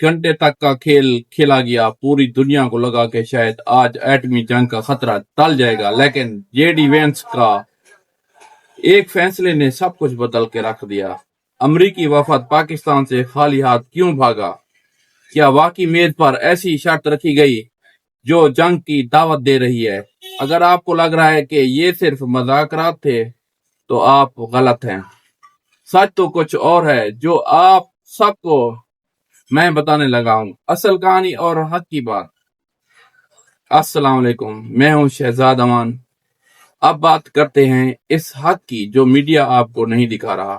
گھنٹے تک کا کھیل کھیلا گیا. پوری دنیا کو لگا کہ شاید آج ایٹمی جنگ کا خطرہ ٹل جائے گا، لیکن جے ڈی وینس کا ایک فیصلے نے سب کچھ بدل کے رکھ دیا. امریکی وفد پاکستان سے خالی ہاتھ کیوں بھاگا؟ کیا واقعی میز پر ایسی شرط رکھی گئی جو جنگ کی دعوت دے رہی ہے؟ اگر آپ کو لگ رہا ہے کہ یہ صرف مذاکرات تھے تو آپ غلط ہیں. سچ تو کچھ اور ہے جو آپ سب کو میں بتانے لگا ہوں. اصل کہانی اور حق کی بات. السلام علیکم، میں ہوں شہزاد امان. اب بات کرتے ہیں اس حق کی جو میڈیا آپ کو نہیں دکھا رہا.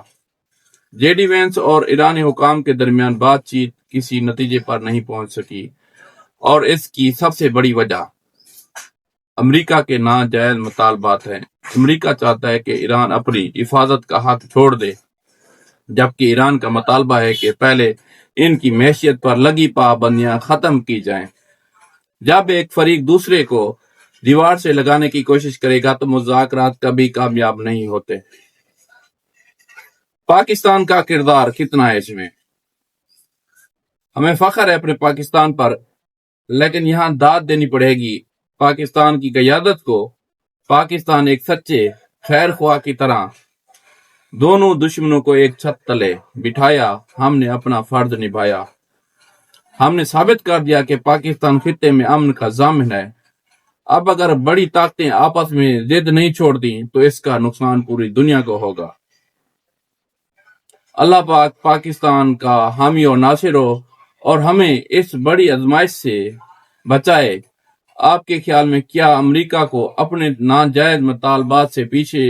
جے ڈی وینس اور ایرانی حکام کے درمیان بات چیت کسی نتیجے پر نہیں پہنچ سکی، اور اس کی سب سے بڑی وجہ امریکہ کے ناجائز مطالبات ہیں. امریکہ چاہتا ہے کہ ایران اپنی حفاظت کا حق چھوڑ دے، جبکہ ایران کا مطالبہ ہے کہ پہلے ان کی معیشت پر لگی پابندیاں ختم کی جائیں. جب ایک فریق دوسرے کو دیوار سے لگانے کی کوشش کرے گا تو مذاکرات کبھی کامیاب نہیں ہوتے. پاکستان کا کردار کتنا ہے اس میں؟ ہمیں فخر ہے اپنے پاکستان پر، لیکن یہاں داد دینی پڑے گی پاکستان کی قیادت کو. پاکستان ایک سچے خیر خواہ کی طرح دونوں دشمنوں کو ایک چھت تلے بٹھایا. ہم نے اپنا فرض نبھایا. ہم نے ثابت کر دیا کہ پاکستان خطے میں امن کا ضامن ہے. اب اگر بڑی طاقتیں آپس میں ضد نہیں چھوڑ دیں تو اس کا نقصان پوری دنیا کو ہوگا. اللہ پاک پاکستان کا حامی اور ناصر ہو اور ہمیں اس بڑی آزمائش سے بچائے. آپ کے خیال میں کیا امریکہ کو اپنے ناجائز مطالبات سے پیچھے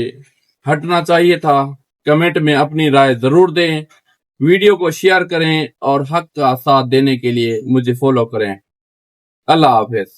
ہٹنا چاہیے تھا؟ کمنٹ میں اپنی رائے ضرور دیں. ویڈیو کو شیئر کریں اور حق کا ساتھ دینے کے لیے مجھے فالو کریں. اللہ حافظ.